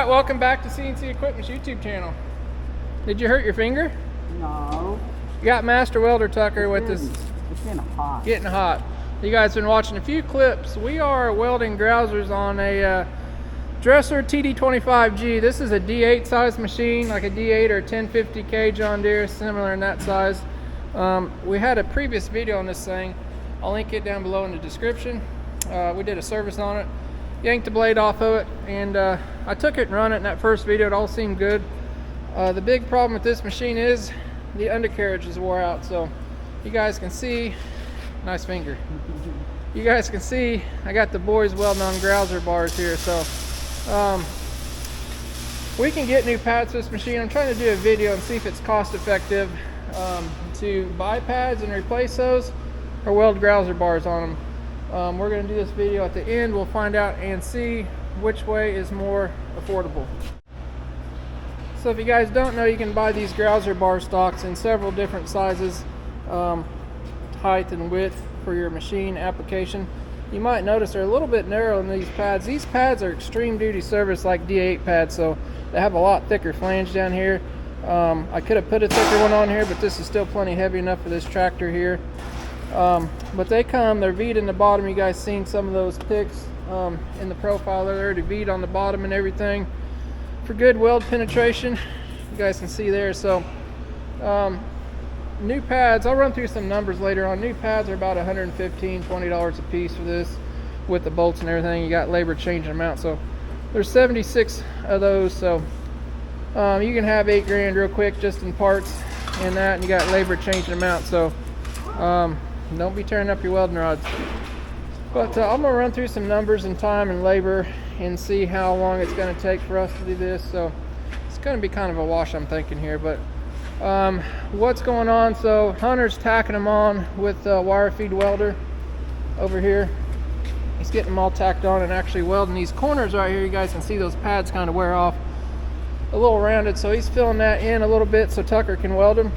Alright, welcome back to CNC Equipment's YouTube channel. Did you hurt your finger? No. You got Master Welder Tucker with this. It's getting hot. Getting hot. You guys have been watching a few clips. We are welding grousers on a Dresser TD-25G. This is a D8 size machine, like a D8 or a 1050K John Deere, similar in that size. We had a previous video on this thing. I'll link it down below in the description. We did a service on it. Yanked the blade off of it, and I took it and run it in that first video. It all seemed good. The big problem with this machine is the undercarriage is wore out. So you guys can see, nice finger. You guys can see I got the boys welding on grouser bars here. So we can get new pads for this machine. I'm trying to do a video and see if it's cost effective to buy pads and replace those or weld grouser bars on them. We're going to do this video at the end. We'll find out and see which way is more affordable. So if you guys don't know, you can buy these grouser bar stocks in several different sizes, height and width for your machine application. You might notice they're a little bit narrow in these pads. These pads are extreme duty service like D8 pads, so they have a lot thicker flange down here. I could have put a thicker one on here, but this is still plenty heavy enough for this tractor here. But they're V'd in the bottom. You guys seen some of those pics in the profile. They're already V'd on the bottom and everything for good weld penetration. You guys can see there. So new pads, I'll run through some numbers later on. New pads are about $115, $20 a piece for this with the bolts and everything. You got labor changing them out. So there's 76 of those. So you can have $8 grand real quick just in parts and that, and you got labor changing them out. So don't be tearing up your welding rods. But I'm going to run through some numbers and time and labor and see how long it's going to take for us to do this. So it's going to be kind of a wash, I'm thinking here. But what's going on? So Hunter's tacking them on with a wire feed welder over here. He's getting them all tacked on and actually welding these corners right here. You guys can see those pads kind of wear off a little rounded. So he's filling that in a little bit so Tucker can weld them.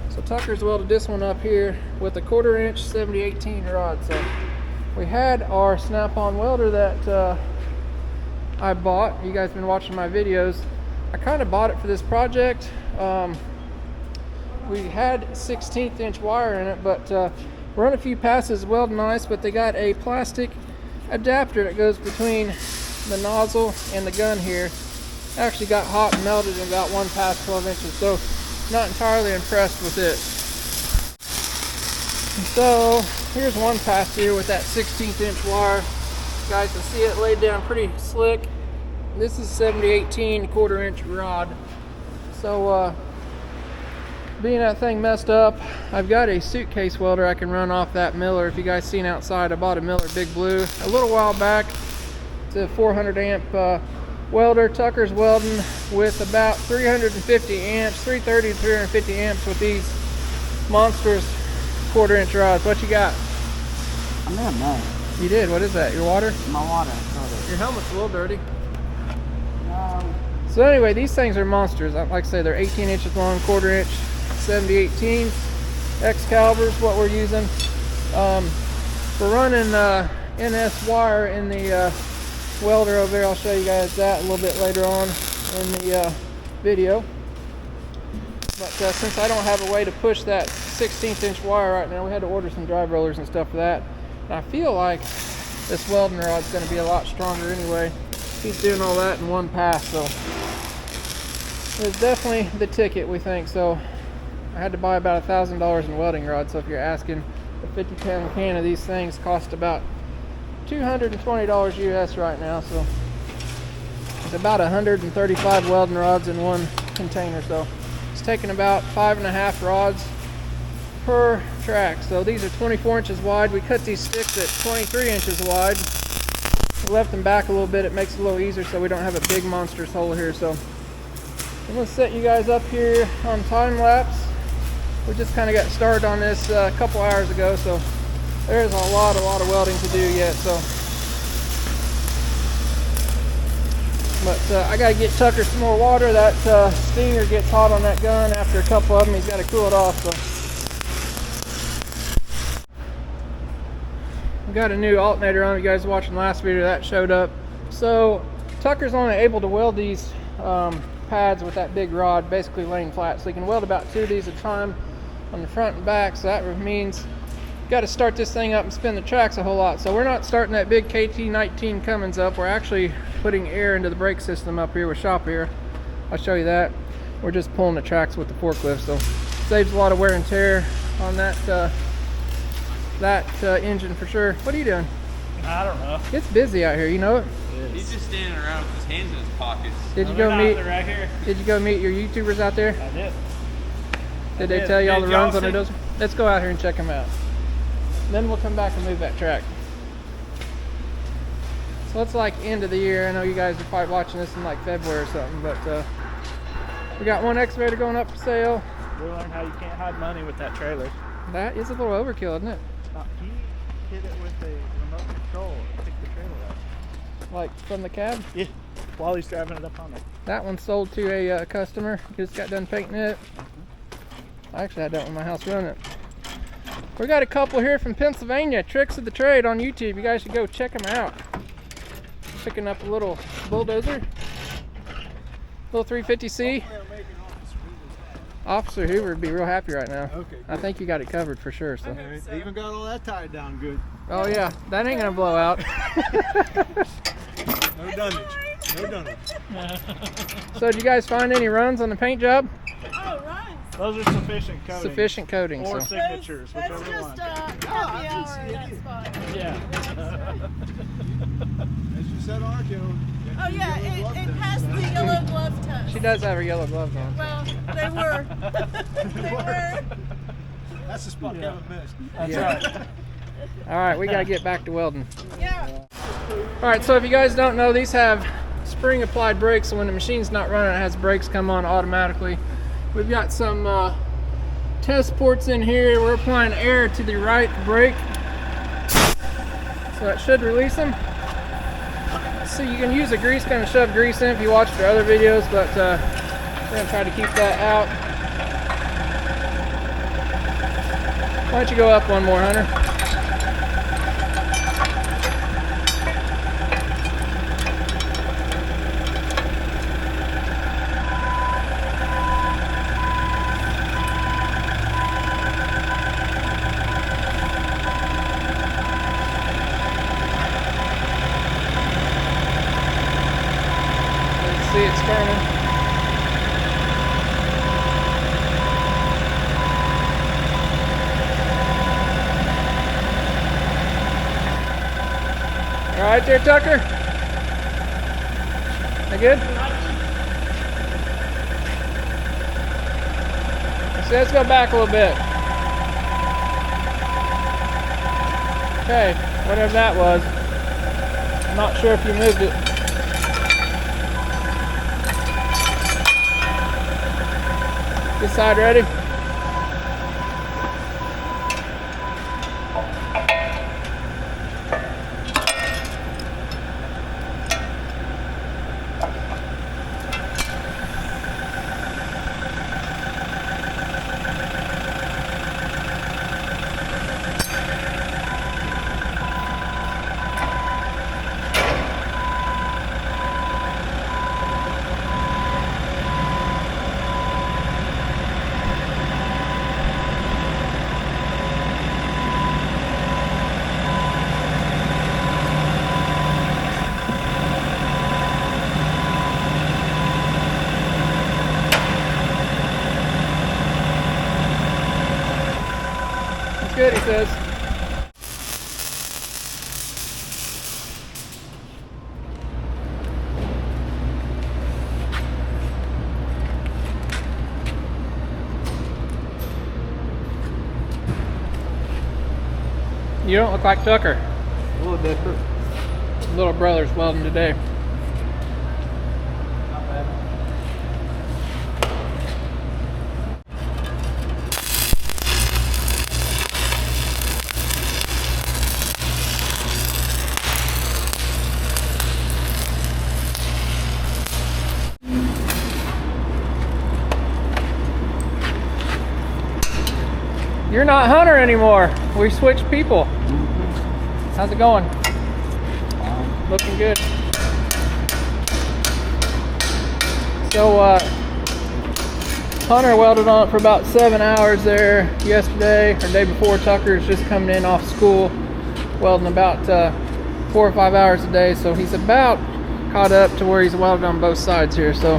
So Tucker's welded this one up here with a 1/4 inch 70-18 rod. So we had our snap-on welder that I bought. You guys have been watching my videos. I kind of bought it for this project. We had 16th inch wire in it, but run a few passes, weld nice, but they got a plastic adapter that goes between the nozzle and the gun here. Actually got hot and melted in about one pass 12 inches. So not entirely impressed with it. So here's one pass here with that 16th inch wire. You guys can see it laid down pretty slick. This is 70-18 1/4 inch rod. So being that thing messed up, I've got a suitcase welder I can run off that Miller. If you guys seen outside, I bought a Miller Big Blue a little while back. It's a 400 amp welder. Tucker's welding with about 350 amps, 330 to 350 amps with these monsters 1/4 inch rods. What you got? I made a mess. You did? What is that? Your water? My water. Your helmet's a little dirty. So anyway, these things are monsters. Like I say, they're 18 inches long, 1/4 inch, 70-18. Excaliber is what we're using. We're running NS wire in the welder over there. I'll show you guys that a little bit later on in the video. But since I don't have a way to push that 16th inch wire right now, we had to order some drive rollers and stuff for that. And I feel like this welding rod's going to be a lot stronger anyway. He's doing all that in one pass, so it's definitely the ticket, we think. So I had to buy about $1,000 in welding rods. So if you're asking, a 50-pound can of these things cost about $220 US right now. So it's about 135 welding rods in one container. So it's taking about 5.5 rods per track. So these are 24 inches wide. We cut these sticks at 23 inches wide. We left them back a little bit. It makes it a little easier so we don't have a big monstrous hole here. So I'm going to set you guys up here on time lapse. We just kind of got started on this a couple hours ago, so there's a lot of welding to do yet. So, but I got to get Tucker some more water. That stinger gets hot on that gun after a couple of them. He's got to cool it off. So we got a new alternator on. You guys watching the last video that showed up. So Tucker's only able to weld these pads with that big rod, basically laying flat. So you can weld about 2 of these at a time on the front and back. So that means you got to start this thing up and spin the tracks a whole lot. So we're not starting that big KT19 Cummins up. We're actually putting air into the brake system up here with shop air. I'll show you that. We're just pulling the tracks with the forklift, so saves a lot of wear and tear on that engine for sure. What are you doing? I don't know. It's busy out here, you know it? He's just standing around with his hands in his pockets. Did you go meet? Right here. Did you go meet your YouTubers out there? I did. Did they tell you all the Did y'all runs on their see- dozer? Let's go out here and check them out. Then we'll come back and move that track. So it's like end of the year. I know you guys are probably watching this in like February or something, but we got one excavator going up for sale. We learned how you can't hide money with that trailer. That is a little overkill, isn't it? He hit it with a remote control and picked the trailer up. Like from the cab. Yeah. While he's driving it up on it. That one sold to a customer. Just got done painting it. I actually had that one in my house running it. We got a couple here from Pennsylvania. Tricks of the Trade on YouTube. You guys should go check them out. Picking up a little bulldozer. Little 350C. Officer Hoover would be real happy right now. Okay, I think you got it covered for sure. So. They even got all that tied down good. Oh yeah, that ain't gonna blow out. No dunnage. No dunnage. So did you guys find any runs on the paint job? Oh, runs. Those are sufficient coatings. Sufficient coating. Or So. signatures, That's whichever just one. happy hour at that spot. Yeah. As you said, Arco. Oh yeah, it has the yellow glove touch. She does have her yellow gloves on. Well, they were. They were. That's the spot Kevin missed. That's Yeah. right. All right, we gotta get back to welding. Yeah. All right, so if you guys don't know, these have spring applied brakes, so when the machine's not running, it has brakes come on automatically. We've got some test ports in here. We're applying air to the right brake, so that should release them. So you can use a grease gun to shove grease in if you watched our other videos, but we're gonna try to keep that out. Why don't you go up one more, Hunter? See, it's turning. All right there, Tucker? That good? So let's go back a little bit. Okay, whatever that was. I'm not sure if you moved it. This side ready? Good, he says. You don't look like Tucker. A little different. Little brother's welding today. Not bad. You're not Hunter anymore. We switched people. How's it going? Looking good. So Hunter welded on it for about 7 hours there yesterday or day before. Tucker's just coming in off school, welding about 4 or 5 hours a day. So he's about caught up to where he's welded on both sides here. So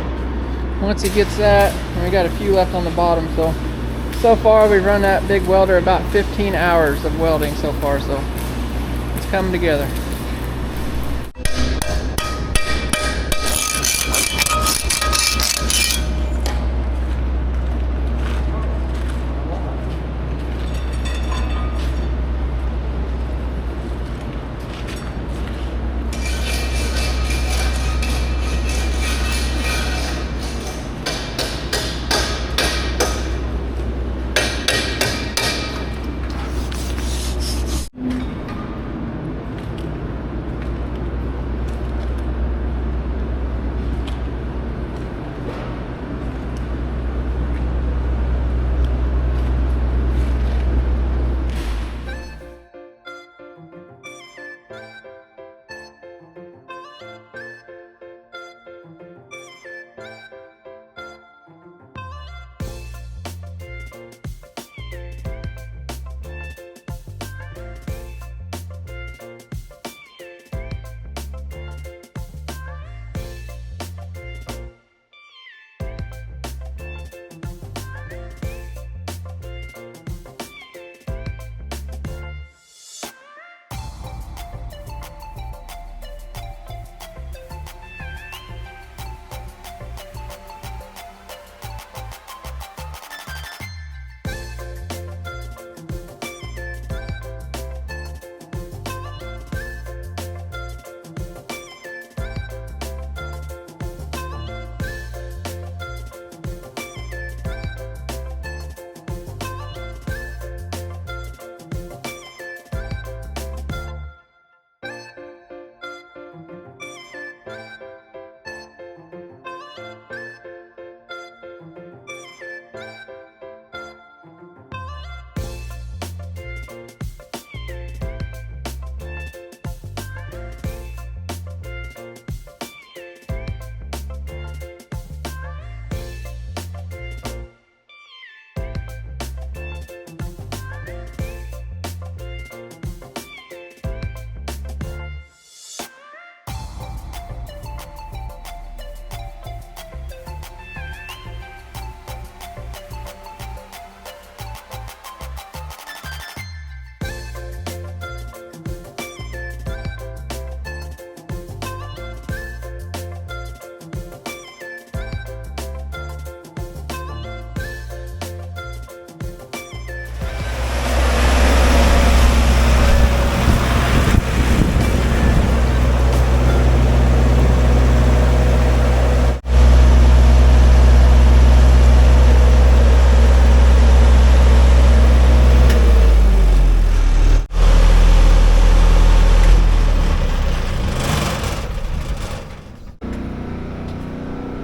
once he gets that, and we got a few left on the bottom. So far we've run that big welder about 15 hours of welding so far. So it's coming together.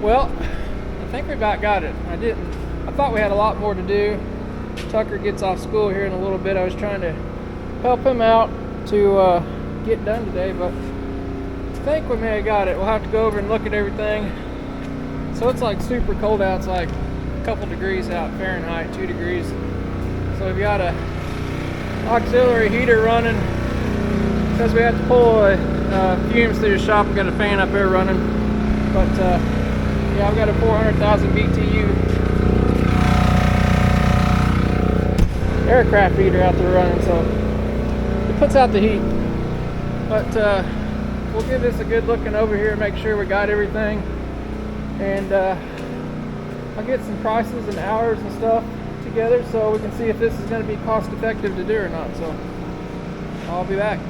Well, I think we about got it. I thought we had a lot more to do. Tucker gets off school here in a little bit. I was trying to help him out to get done today, but I think we may have got it. We'll have to go over and look at everything. So it's like super cold out. It's like a couple degrees out Fahrenheit, 2 degrees. So we've got a auxiliary heater running because we had to pull fumes through the shop. We got a fan up there running, but yeah, I've got a 400,000 BTU aircraft heater out there running, so it puts out the heat. But we'll give this a good looking over here and make sure we got everything, and I'll get some prices and hours and stuff together so we can see if this is going to be cost effective to do or not. So I'll be back.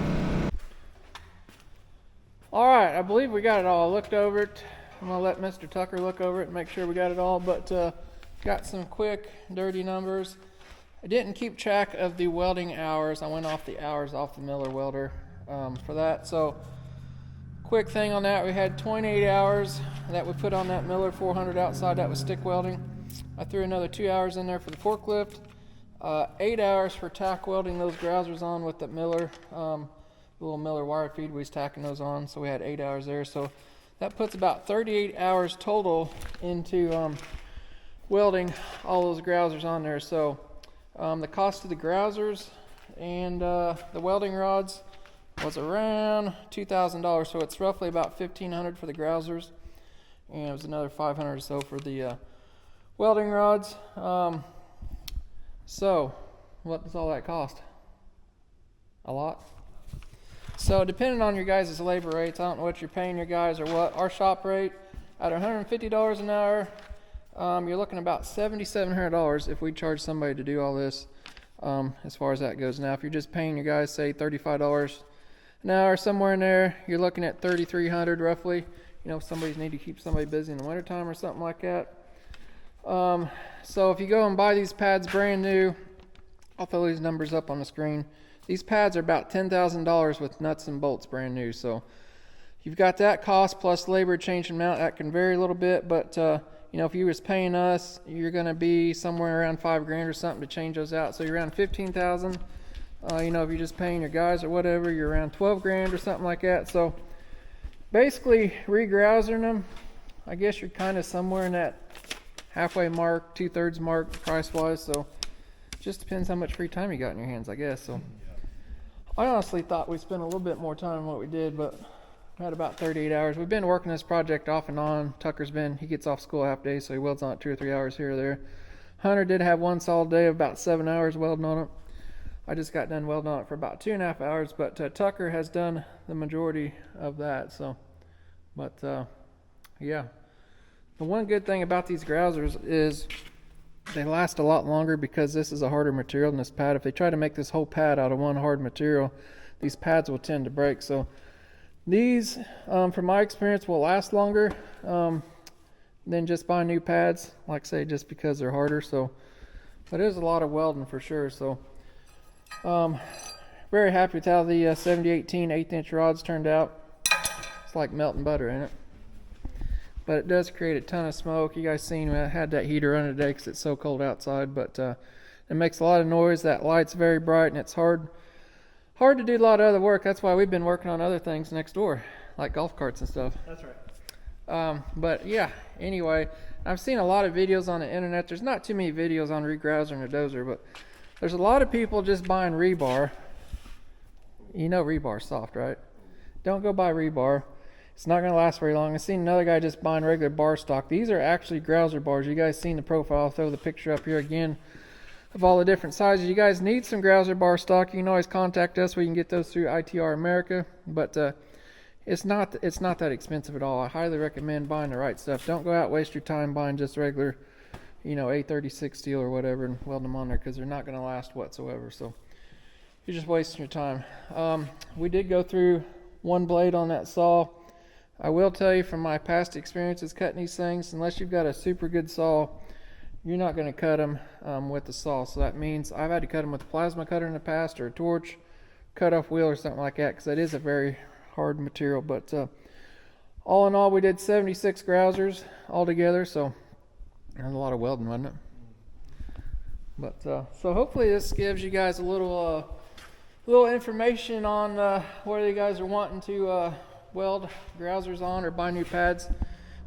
Alright, I believe we got it all. I looked over it. I'm going to let Mr. Tucker look over it and make sure we got it all, but got some quick dirty numbers. I didn't keep track of the welding hours. I went off the hours off the Miller welder for that. So quick thing on that, we had 28 hours that we put on that Miller 400 outside. That was stick welding. I threw another 2 hours in there for the forklift. 8 hours for tack welding those grousers on with the Miller, the little Miller wire feed. We was tacking those on, so we had 8 hours there. So that puts about 38 hours total into welding all those grousers on there. So the cost of the grousers and the welding rods was around $2,000, so it's roughly about $1,500 for the grousers, and it was another $500 or so for the welding rods. So what does all that cost? A lot. So depending on your guys' labor rates, I don't know what you're paying your guys or what. Our shop rate at $150 an hour, you're looking about $7,700 if we charge somebody to do all this, as far as that goes. Now if you're just paying your guys, say $35 an hour, somewhere in there, you're looking at $3,300 roughly. You know, if somebody's need to keep somebody busy in the wintertime or something like that. So if you go and buy these pads brand new, I'll throw these numbers up on the screen. These pads are about $10,000 with nuts and bolts brand new. So you've got that cost plus labor changing them out. That can vary a little bit, but you know, if you was paying us, you're going to be somewhere around $5,000 or something to change those out. So you're around $15,000. You know, if you're just paying your guys or whatever, you're around $12,000 or something like that. So basically, regrousing them, I guess you're kind of somewhere in that halfway mark, 2/3 mark price-wise. So just depends how much free time you got in your hands, I guess. So I honestly thought we spent a little bit more time than what we did, but we had about 38 hours. We've been working this project off and on. Tucker's he gets off school half day, so he welds on it 2 or 3 hours here or there. Hunter did have one solid day of about 7 hours welding on it. I just got done welding on it for about 2.5 hours, but Tucker has done the majority of that. So, but yeah, the one good thing about these grousers is they last a lot longer because this is a harder material than this pad. If they try to make this whole pad out of one hard material, these pads will tend to break. So these, from my experience, will last longer than just buying new pads, like I say, just because they're harder. So, but it is a lot of welding for sure. So very happy with how the 7018 1/8" rods turned out. It's like melting butter, ain't it? But it does create a ton of smoke. You guys seen I had that heater on today because it's so cold outside, but it makes a lot of noise. That light's very bright, and it's hard to do a lot of other work. That's why we've been working on other things next door, like golf carts and stuff. That's right. But yeah, anyway, I've seen a lot of videos on the internet. There's not too many videos on regrouser and a dozer, but there's a lot of people just buying rebar. You know rebar's soft, right? Don't go buy rebar. It's not going to last very long. I've seen another guy just buying regular bar stock. These are actually grouser bars. You guys seen the profile. I'll throw the picture up here again of all the different sizes. You guys need some grouser bar stock, you can always contact us. We can get those through ITR America. But it's not that expensive at all. I highly recommend buying the right stuff. Don't go out and waste your time buying just regular, you know, A36 steel or whatever and welding them on there, because they're not going to last whatsoever. So you're just wasting your time. We did go through one blade on that saw. I will tell you from my past experiences cutting these things, unless you've got a super good saw, you're not going to cut them with the saw. So that means I've had to cut them with a plasma cutter in the past, or a torch, cut off wheel or something like that, because that is a very hard material. But all in all, we did 76 grousers altogether, so that's a lot of welding, wasn't it? But so hopefully this gives you guys a little information on whether you guys are wanting to weld grousers on or buy new pads.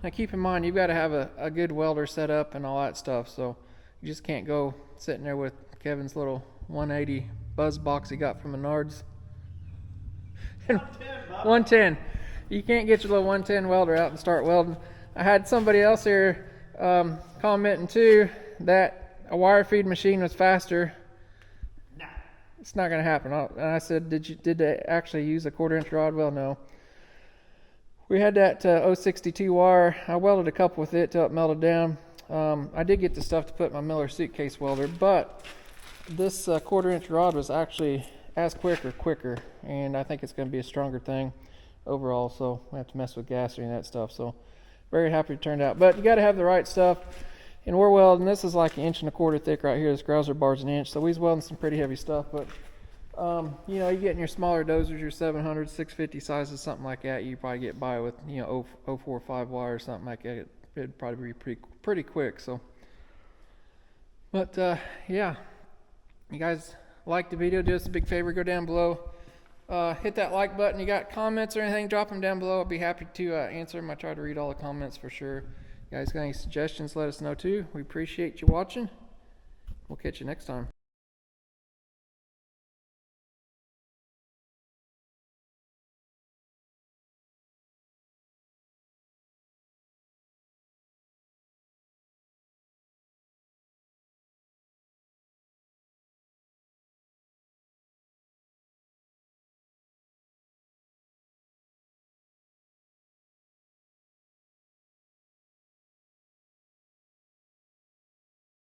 Now keep in mind, you've got to have a good welder set up and all that stuff, so you just can't go sitting there with Kevin's little 180 buzz box he got from Menards. 110. You can't get your little 110 welder out and start welding. I had somebody else here commenting too that a wire feed machine was faster. No, it's not going to happen. And I said, did they actually use a 1/4" rod? Well, no. We had that 062 wire. I welded a couple with it till it melted down. I did get the stuff to put in my Miller suitcase welder, but this 1/4" rod was actually as quicker, and I think it's going to be a stronger thing overall. So we have to mess with gas or any of that stuff. So very happy it turned out. But you got to have the right stuff. And we're welding. This is like 1.25" thick right here. This grouser bar's 1 inch. So we's welding some pretty heavy stuff, but. You know, you get in your smaller dozers, your 700, 650 sizes, something like that, you probably get by with, you know, 045 wire or something like that. It'd probably be pretty quick. So, but yeah, you guys like the video, do us a big favor, go down below, hit that like button. You got comments or anything, drop them down below. I'll be happy to answer them. I try to read all the comments for sure. You guys got any suggestions, let us know too. We appreciate you watching. We'll catch you next time.